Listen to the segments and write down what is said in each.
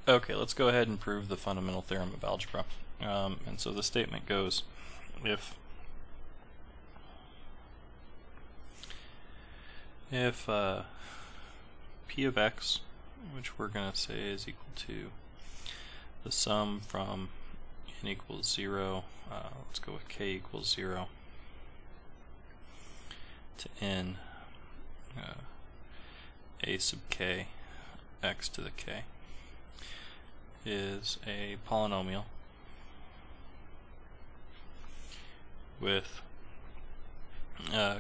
Okay, let's go ahead and prove the fundamental theorem of algebra. And so the statement goes, if p of x, which we're going to say is equal to the sum from n equals 0, let's go with k equals 0 to n a sub k x to the k, is a polynomial with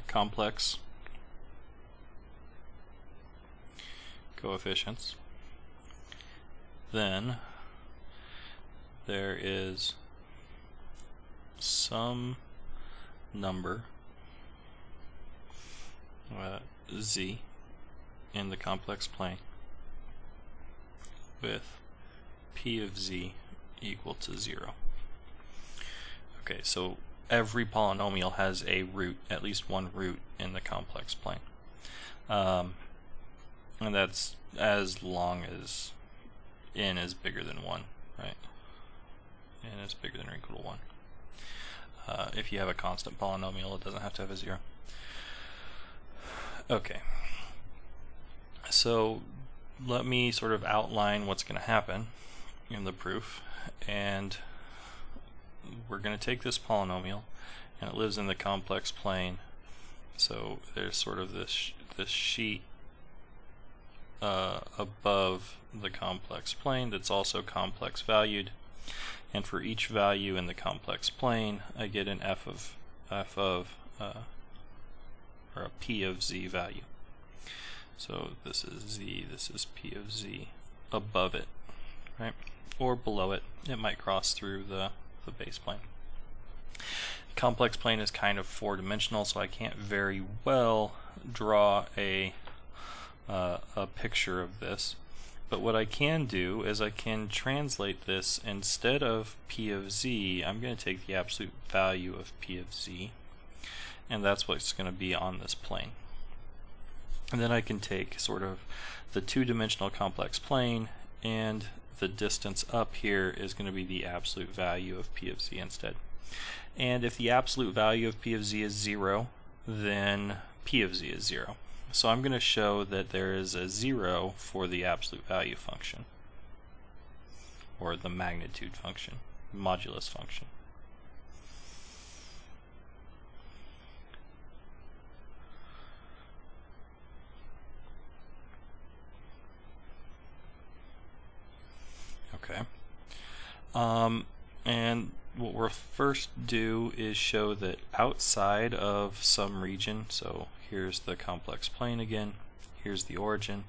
complex coefficients, then there is some number z in the complex plane with p of z equal to 0. Okay, so every polynomial has a root, at least one root in the complex plane. And that's as long as n is bigger than 1, right? N is bigger than or equal to 1. If you have a constant polynomial, it doesn't have to have a 0. Okay, so let me sort of outline what's going to happen in the proof, and we're going to take this polynomial, and it lives in the complex plane. So there's sort of this sheet above the complex plane that's also complex valued, and for each value in the complex plane I get an or a p of z value. So this is z, this is p of z above it, right? Or below it. It might cross through the base plane. Complex plane is kind of four-dimensional, so I can't very well draw a picture of this. But what I can do is I can translate this. Instead of p of z, I'm going to take the absolute value of p of z, and that's what's going to be on this plane. And then I can take sort of the two-dimensional complex plane, and the distance up here is going to be the absolute value of p of z instead. And if the absolute value of p of z is 0, then p of z is 0. So I'm going to show that there is a 0 for the absolute value function, or the magnitude function, modulus function. Okay. And what we'll first do is show that outside of some region, so here's the complex plane again, here's the origin,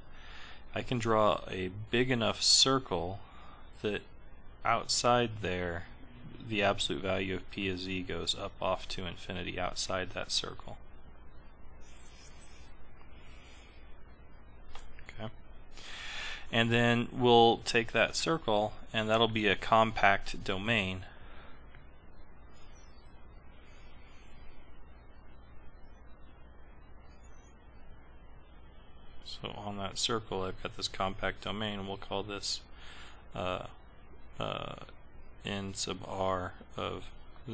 I can draw a big enough circle that outside there the absolute value of p of z goes up off to infinity outside that circle. Okay. And then we'll take that circle, and that'll be a compact domain. So on that circle I've got this compact domain, and we'll call this n sub r of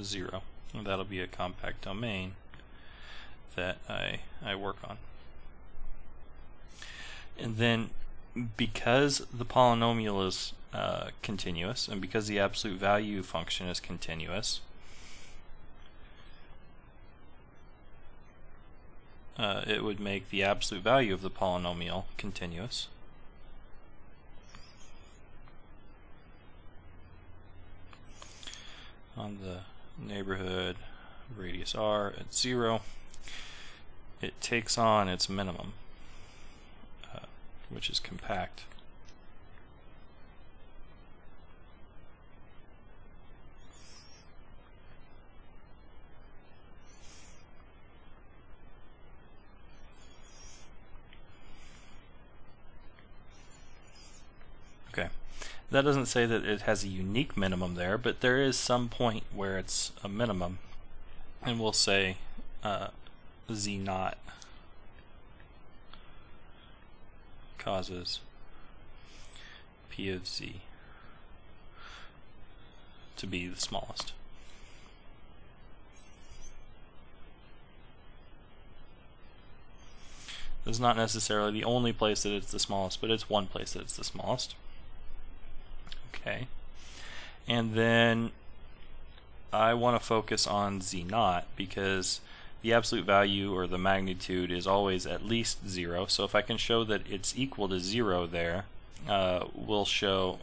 0. And that'll be a compact domain that I work on. And then because the polynomial is continuous, and because the absolute value function is continuous, it would make the absolute value of the polynomial continuous. On the neighborhood radius r at 0, it takes on its minimum, which is compact. Okay, that doesn't say that it has a unique minimum there, but there is some point where it's a minimum, and we'll say z naught causes p of z to be the smallest. This is not necessarily the only place that it's the smallest, but it's one place that it's the smallest. Okay. And then I want to focus on z0 because the absolute value or the magnitude is always at least 0. So if I can show that it's equal to 0 there, we'll show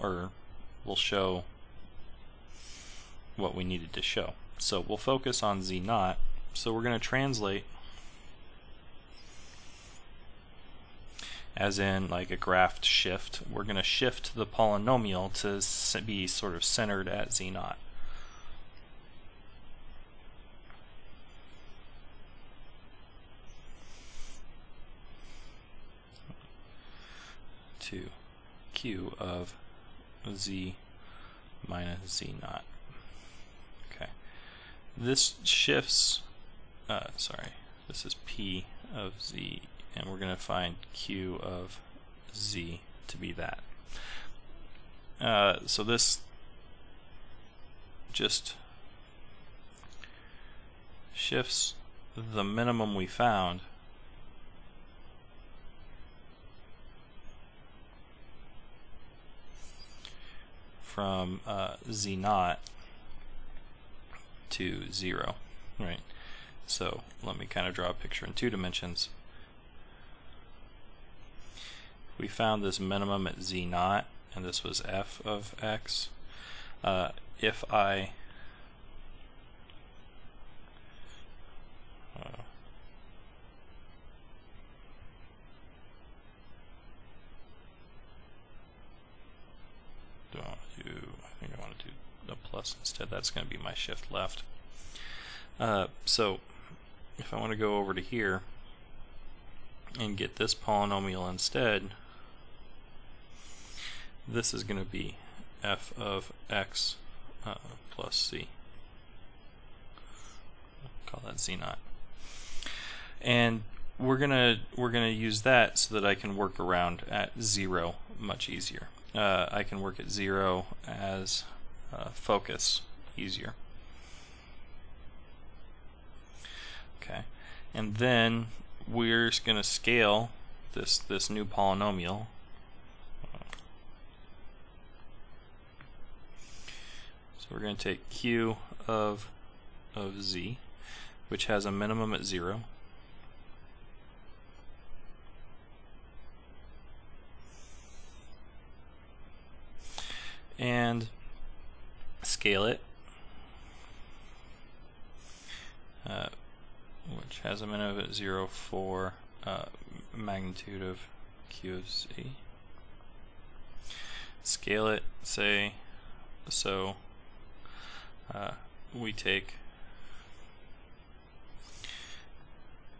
what we needed to show. So we'll focus on z0. So we're going to translate as in like a graphed shift. We're going to shift the polynomial to be sort of centered at z0. To q of z minus z0. Okay. This shifts, this is p of z, and we're going to find q of z to be that. So this just shifts the minimum we found from z0 to 0, right? So let me kind of draw a picture in 2 dimensions. We found this minimum at z0, and this was f of x. If I I think I want to do a plus instead. That's going to be my shift left. So if I want to go over to here and get this polynomial instead, this is going to be f of x plus c. Call that z0. And we're gonna use that so that I can work around at 0 much easier. I can work at 0 as focus easier. Okay, and then we're just going to scale this new polynomial. So we're going to take q of z, which has a minimum at 0. And scale it, which has a minimum at 0 for magnitude of q of z. Scale it, say, so we take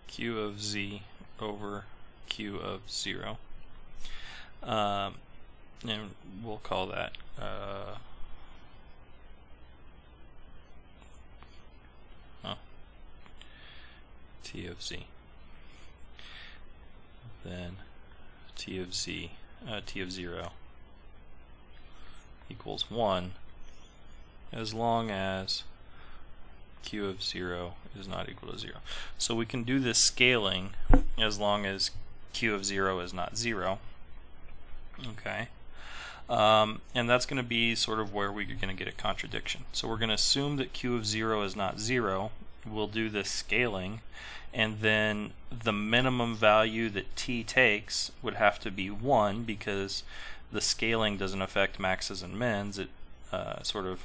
q of z over q of 0. And we'll call that t of z. Then t of z, t of 0 equals 1 as long as q of 0 is not equal to 0. So we can do this scaling as long as q of 0 is not 0. Okay. And that's going to be sort of where we're going to get a contradiction. So we're going to assume that q of 0 is not 0. We'll do this scaling, and then the minimum value that t takes would have to be 1 because the scaling doesn't affect maxes and mins. It sort of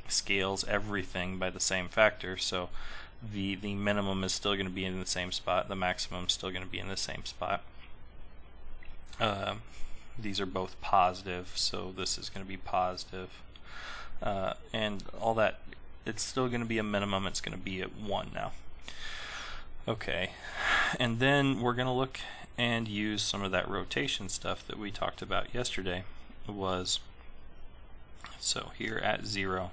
scales everything by the same factor. So the minimum is still going to be in the same spot. The maximum is still going to be in the same spot. These are both positive, so this is going to be positive. And all that, it's still going to be a minimum. It's going to be at 1 now. Okay, and then we're going to look and use some of that rotation stuff that we talked about yesterday. So here at 0,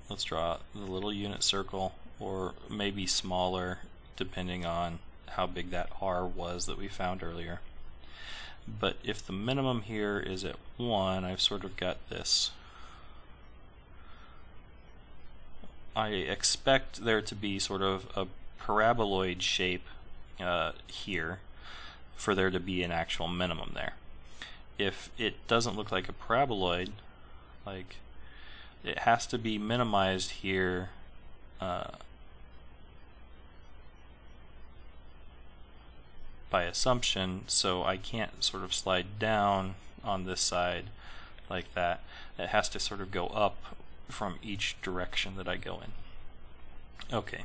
let's draw the little unit circle, or maybe smaller depending on how big that r was that we found earlier. But if the minimum here is at 1, I've sort of got this. I expect there to be sort of a paraboloid shape here for there to be an actual minimum there. If it doesn't look like a paraboloid, like it has to be minimized here by assumption, so I can't sort of slide down on this side like that. It has to sort of go up from each direction that I go in. Okay,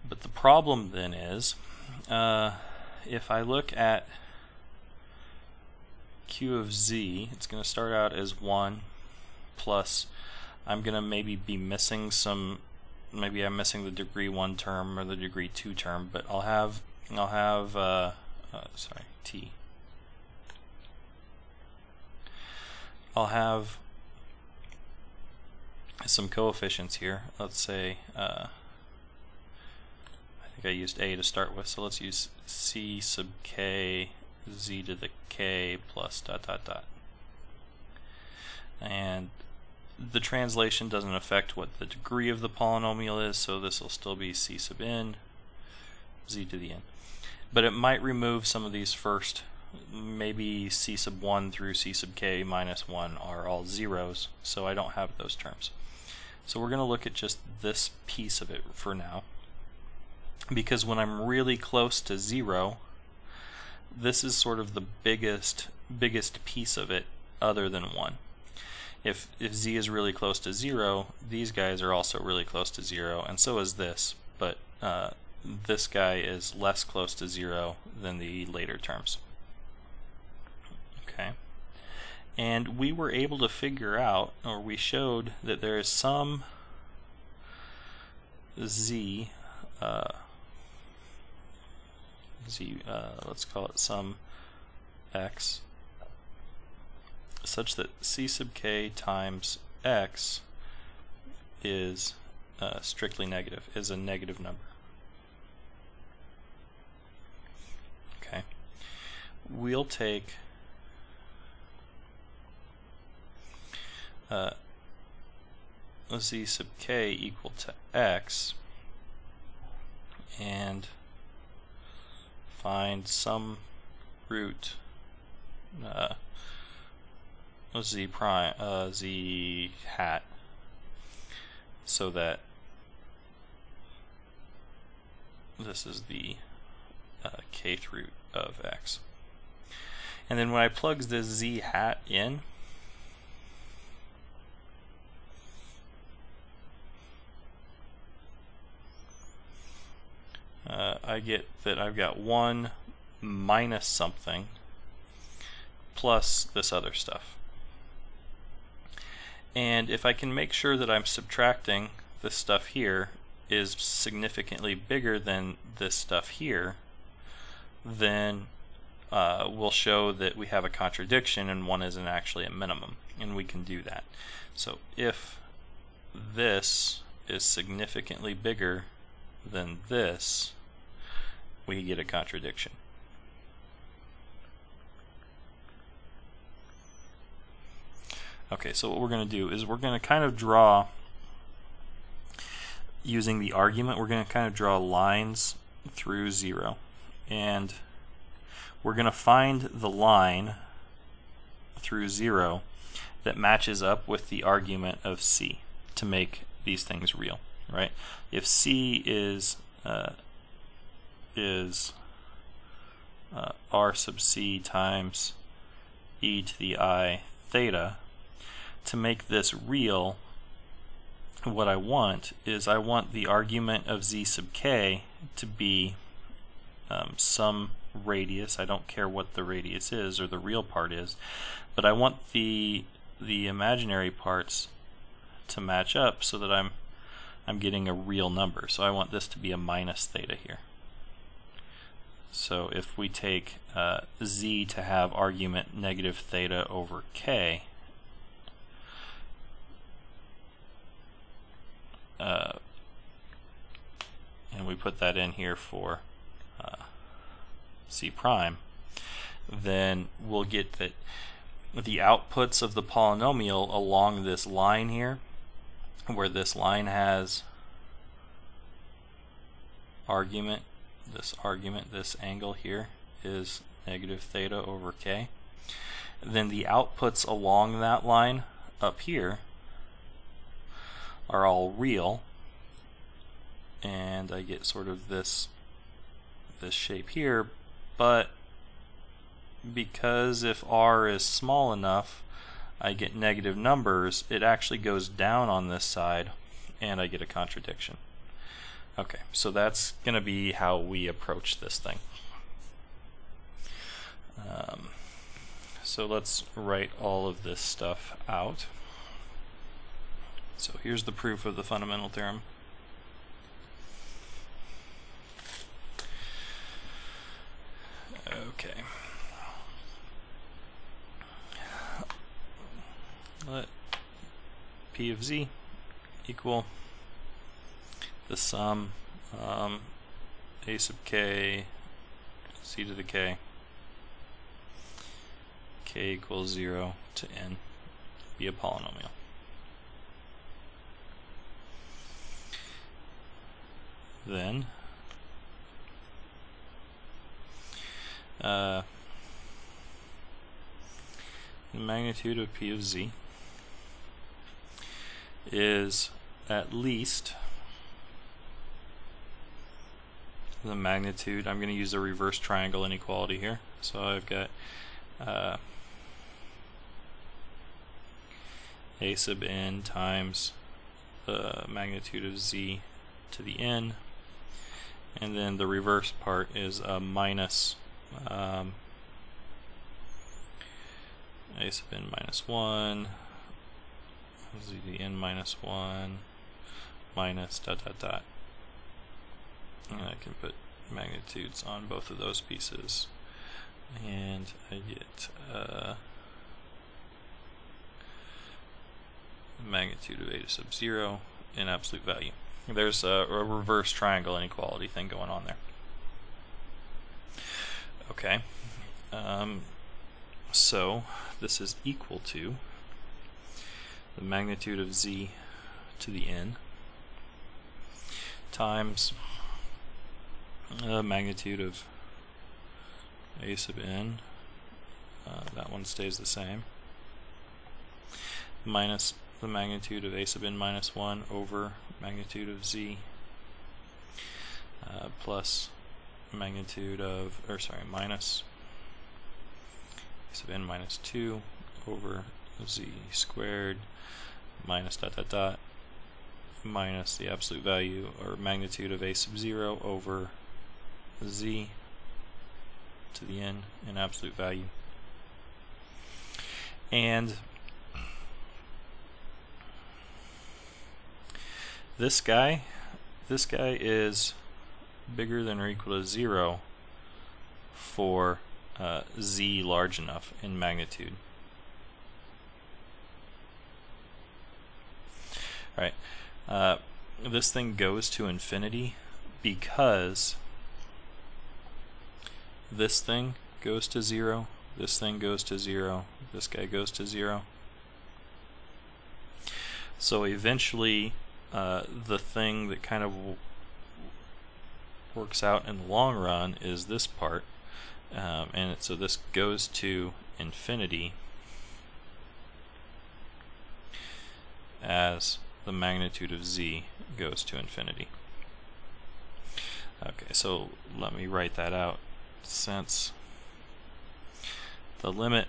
but the problem then is if I look at q of z, it's going to start out as 1 plus, I'm going to maybe be missing some, maybe I'm missing the degree 1 term or the degree 2 term, but I'll have sorry, t. I'll have some coefficients here. Let's say I think I used a to start with, so let's use c sub k z to the k plus dot dot dot. And the translation doesn't affect what the degree of the polynomial is, so this will still be c sub n z to the n. But it might remove some of these first. Maybe c sub 1 through c sub k minus 1 are all zeros, so I don't have those terms. So we're going to look at just this piece of it for now, because when I'm really close to 0, this is sort of the biggest piece of it other than 1. If z is really close to 0, these guys are also really close to 0, and so is this, but this guy is less close to 0 than the later terms. Okay, and we were able to figure out, or we showed that there is some z, let's call it some x, such that c sub k times x is strictly negative, is a negative number. Okay, we'll take z sub k equal to x and find some root z prime z hat, so that this is the kth root of x. And then when I plug this z hat in, I get that I've got 1 minus something plus this other stuff. And if I can make sure that I'm subtracting this stuff here is significantly bigger than this stuff here, then we'll show that we have a contradiction and 1 isn't actually a minimum, and we can do that. So if this is significantly bigger than this, we get a contradiction. Okay, so what we're going to do is we're going to kind of draw, using the argument, we're going to kind of draw lines through 0. And we're going to find the line through 0 that matches up with the argument of c to make these things real, right? If c is r sub c times e to the I theta, to make this real, what I want is I want the argument of z sub k to be some radius. I don't care what the radius is or the real part is, but I want the imaginary parts to match up so that I'm getting a real number. So I want this to be a minus theta here. So if we take z to have argument negative theta over k, and we put that in here for c prime, then we'll get that the outputs of the polynomial along this line here, where this line has argument, this angle here is negative theta over k, then the outputs along that line up here are all real, and I get sort of this shape here. But because if r is small enough, I get negative numbers, it actually goes down on this side and I get a contradiction. Okay, so that's going to be how we approach this thing. So let's write all of this stuff out. So here's the proof of the fundamental theorem. Okay. Let P of z equal the sum a sub k c to the k equals 0 to n be a polynomial. Then the magnitude of P of z is at least the magnitude. I'm going to use a reverse triangle inequality here. So I've got a sub n times the magnitude of z to the n, and then the reverse part is a minus a sub n minus 1 z to the n minus 1 minus dot dot dot, and I can put magnitudes on both of those pieces, and I get magnitude of a sub 0 in absolute value. There's a reverse triangle inequality thing going on there. Okay, so this is equal to the magnitude of z to the n times the magnitude of a sub n, that one stays the same, minus the magnitude of a sub n minus 1 over magnitude of z, plus magnitude of, minus a sub n minus 2 over z squared minus dot dot dot minus the absolute value or magnitude of a sub 0 over z to the n in absolute value. And this guy is bigger than or equal to 0 for z large enough in magnitude. Alright, this thing goes to infinity because this thing goes to 0, this thing goes to 0, this guy goes to 0. So eventually the thing that kind of works out in the long run is this part, and so this goes to infinity as the magnitude of z goes to infinity. Okay, so let me write that out. Since the limit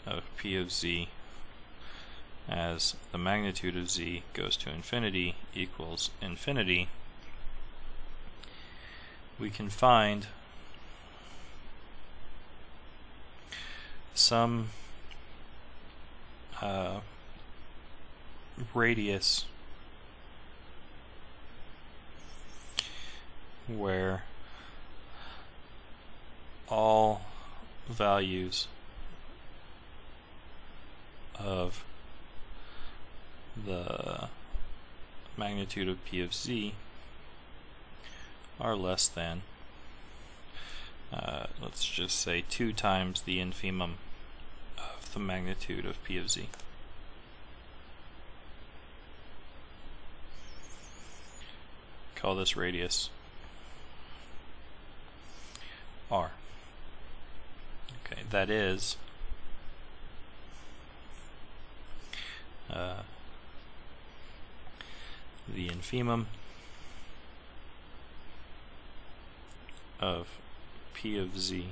of P of z as the magnitude of z goes to infinity equals infinity, we can find some radius where all values of the magnitude of P of z are less than, let's let's just say 2 times the infimum of the magnitude of P of z. Call this radius r. Okay, that is the infimum of P of z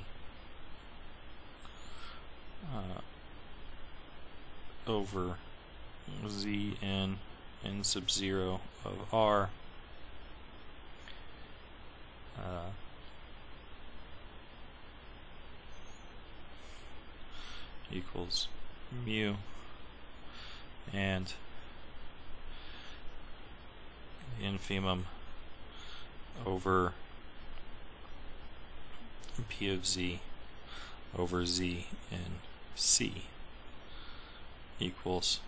over z in n sub 0 of r equals mu, and the infimum over P of z over z in C equals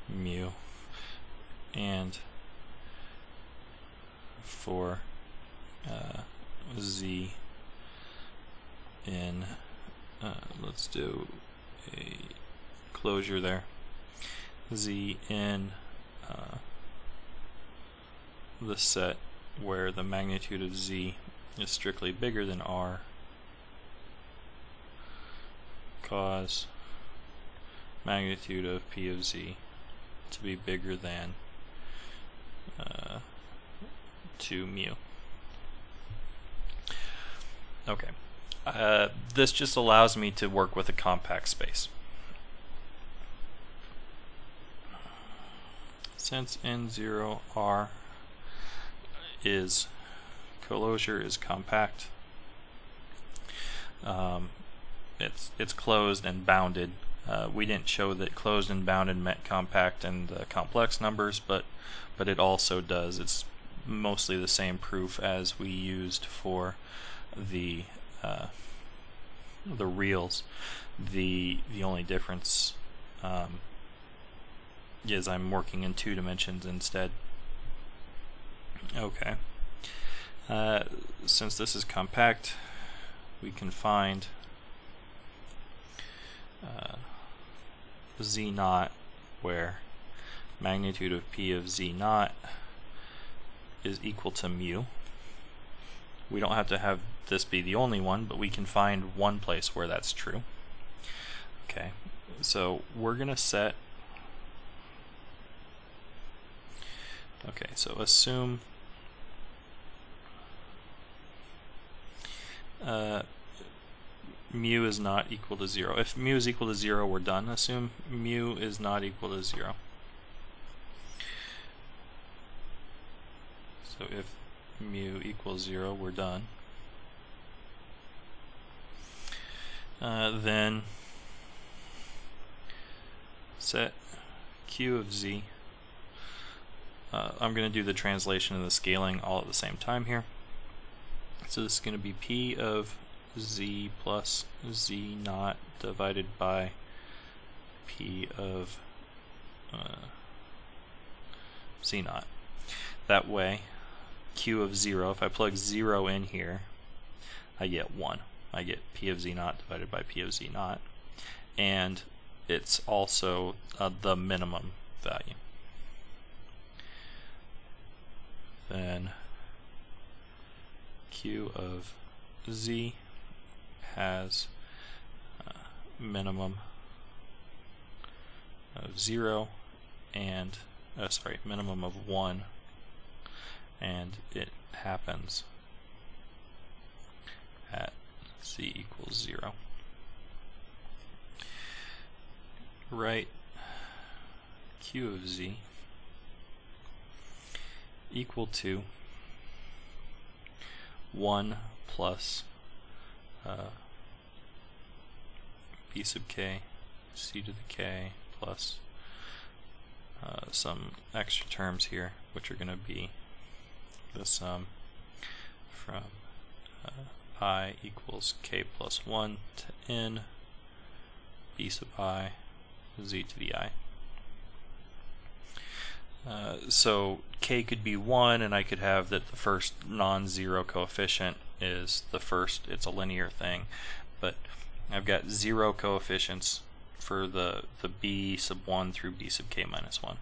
mu, and for z in let's do a closure there, z in the set where the magnitude of z is strictly bigger than r, cause magnitude of P of z to be bigger than 2 mu. Okay, this just allows me to work with a compact space. Since N0R is closure is compact, it's closed and bounded. We didn't show that closed and bounded meant compact and complex numbers, but it also does. It's mostly the same proof as we used for the reals. The only difference is I'm working in 2 dimensions instead. Okay. Since this is compact, we can find z naught, where magnitude of P of z naught is equal to mu. We don't have to have this be the only one, but we can find one place where that's true. Okay, so we're going to set, okay, so assume mu is not equal to 0. If mu is equal to 0, we're done. Assume mu is not equal to 0. So if mu equals 0, we're done. Then set q of z. I'm going to do the translation and the scaling all at the same time here. So this is going to be P of z plus z naught divided by P of z naught. That way, q of 0, if I plug 0 in here, I get 1. I get P of z naught divided by P of z naught. And it's also the minimum value. Then q of z has minimum of 0 and minimum of 1, and it happens at z equals 0. Write q of z equal to 1 plus b sub k c to the k plus some extra terms here, which are going to be the sum from I equals k plus 1 to n b sub I z to the I. So k could be 1, and I could have that the first non-zero coefficient is the first. It's a linear thing, but I've got 0 coefficients for the b sub 1 through b sub k minus 1.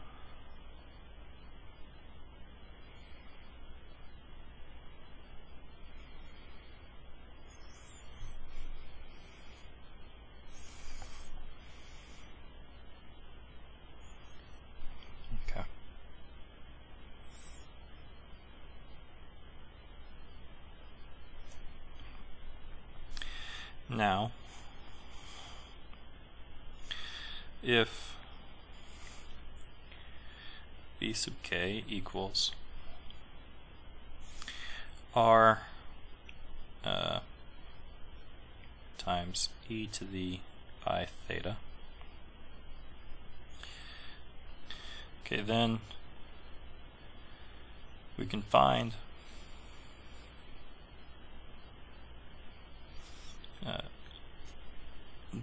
Okay. Now, if b sub k equals r times e to the I theta, okay, then we can find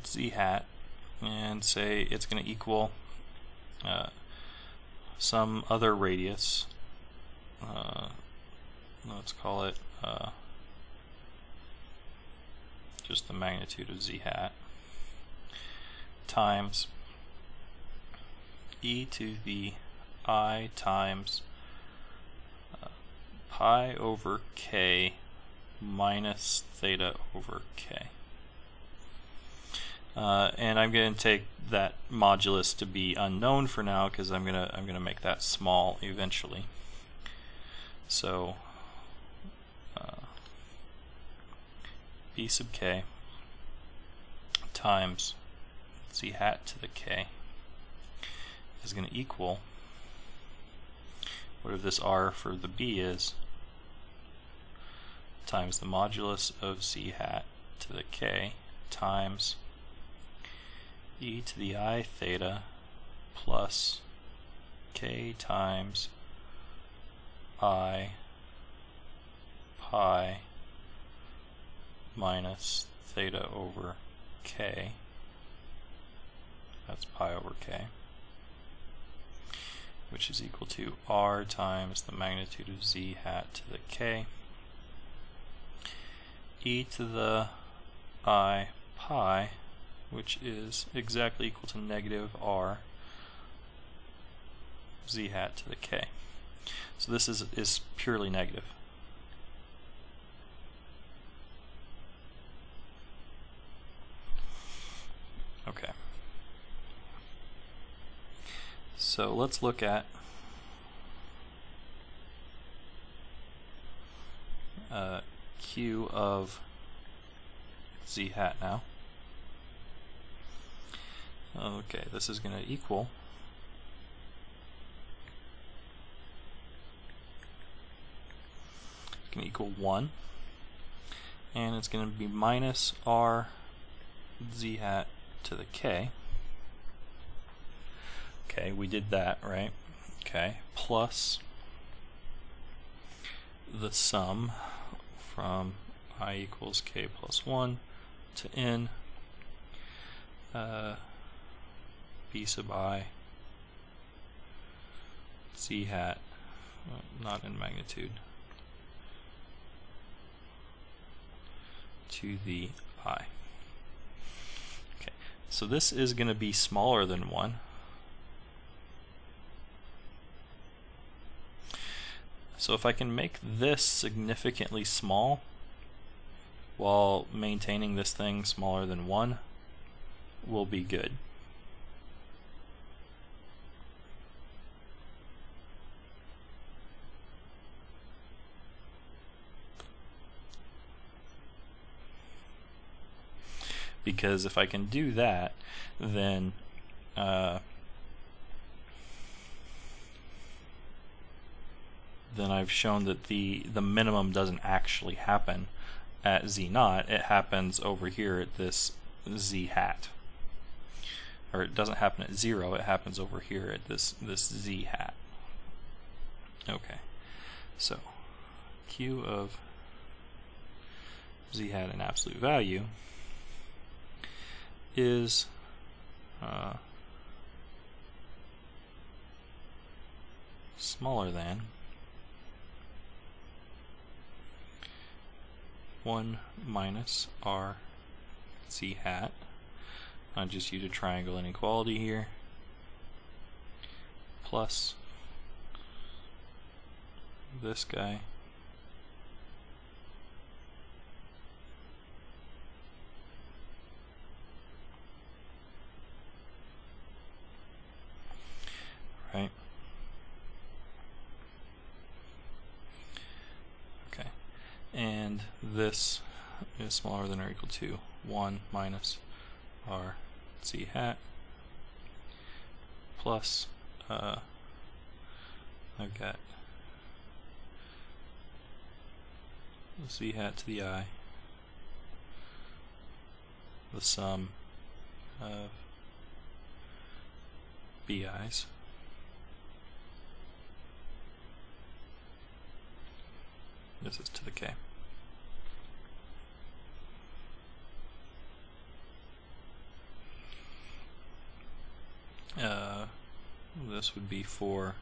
z hat and say it's going to equal some other radius, let's call it just the magnitude of z hat, times e to the I times pi over k minus theta over k. And I'm going to take that modulus to be unknown for now because I'm gonna make that small eventually. So b sub k times z hat to the k is going to equal whatever this r for the b is times the modulus of z hat to the k times e to the I theta plus k times I pi minus theta over k, that's pi over k, which is equal to r times the magnitude of z hat to the k, e to the I pi, which is exactly equal to negative r z hat to the k. So this is purely negative. Okay. So let's look at q of z hat now. Okay, this is going to equal going to equal 1, and it's going to be minus r z hat to the k. Okay, we did that, right? Okay, plus the sum from I equals k plus 1 to n b sub I z hat, not in magnitude, to the I. Okay, so this is going to be smaller than 1. So if I can make this significantly small while maintaining this thing smaller than 1, we'll be good. Because if I can do that, then I've shown that the minimum doesn't actually happen at z naught. It happens over here at this z hat, or it doesn't happen at 0. It happens over here at this z hat. Okay, so q of z hat in absolute value is smaller than 1 minus r z hat. I'll just use a triangle inequality here, plus this guy right. Okay, and this is smaller than or equal to 1 minus r z hat plus I've got z hat to the I, the sum of bi's this is to the k. This would be for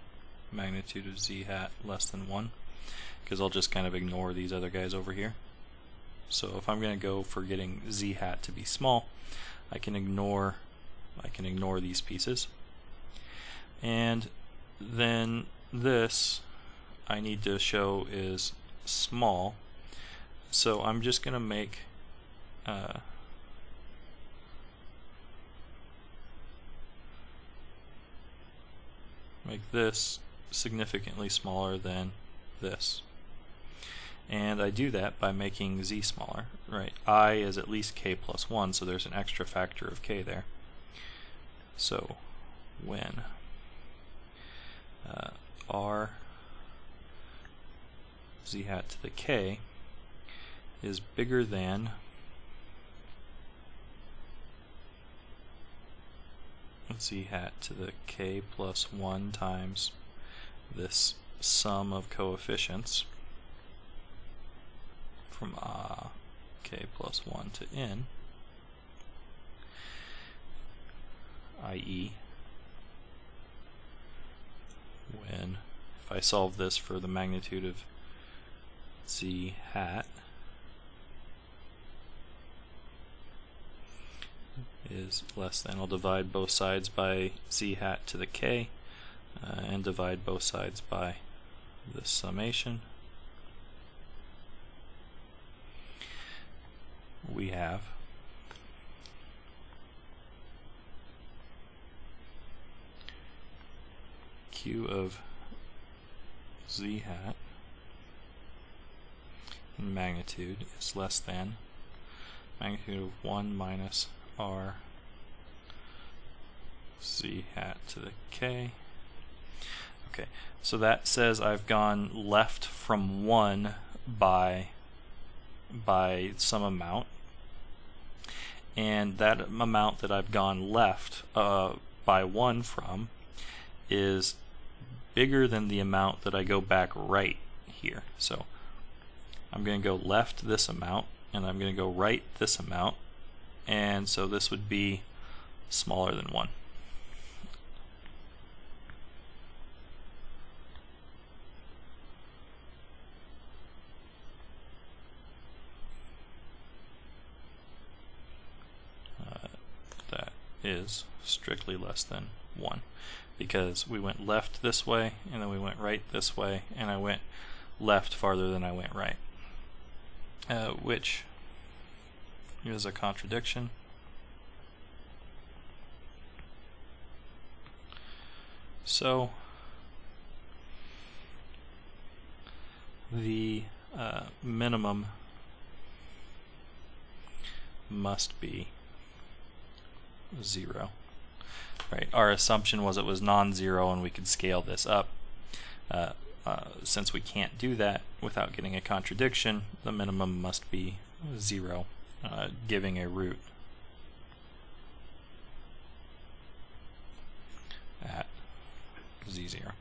magnitude of z hat less than 1, because I'll just kind of ignore these other guys over here. So if I'm going to go for getting z hat to be small, I can ignore these pieces. And then this I need to show is small, so I'm just going to make this significantly smaller than this. And I do that by making z smaller, right? I is at least k plus 1, so there's an extra factor of k there. So when r z hat to the k is bigger than z hat to the k plus 1 times this sum of coefficients from k plus 1 to n, i.e. when, if I solve this for the magnitude of z hat is less than, I'll divide both sides by z hat to the k and divide both sides by this summation. We have q of z hat in magnitude is less than magnitude of 1 minus r z hat to the k. Okay, so that says I've gone left from 1 by some amount, and that amount that I've gone left by 1 from is bigger than the amount that I go back right here. So I'm going to go left this amount, and I'm going to go right this amount, and so this would be smaller than 1. That is strictly less than 1, because we went left this way, and then we went right this way, and I went left farther than I went right, which is a contradiction. So the minimum must be 0. Right? Our assumption was it was non-zero and we could scale this up. Since we can't do that without getting a contradiction, the minimum must be 0, giving a root at z0.